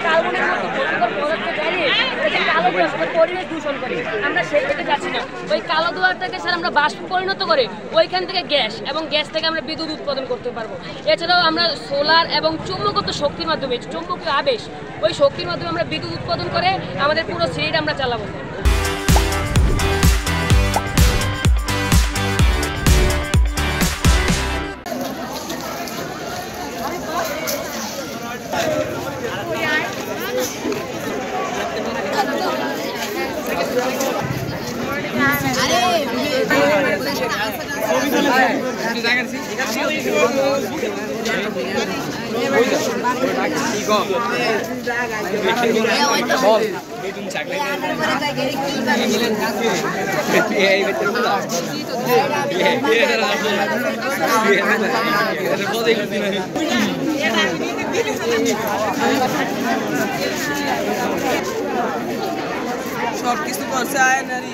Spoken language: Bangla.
কার্বনের মতো ক্ষতিকর পদার্থ জ্বালিয়ে কালো ধোঁয়া পরিবেশ দূষণ করে। আমরা সেই থেকে যাচ্ছি না, ওই কালো ধোঁয়াটাকে স্যার আমরা বাষ্প পরিণত করে ওইখান থেকে গ্যাস, এবং গ্যাস থেকে আমরা বিদ্যুৎ উৎপাদন করতে পারবো। এছাড়াও আমরা সোলার এবং চুম্বকত্ব শক্তির মাধ্যমে, চুম্বকীয় আবেশ, ওই শক্তির মাধ্যমে আমরা বিদ্যুৎ উৎপাদন করে আমাদের পুরো সিটিটা আমরা চালাবো। সব কিছু করছে আয় নারী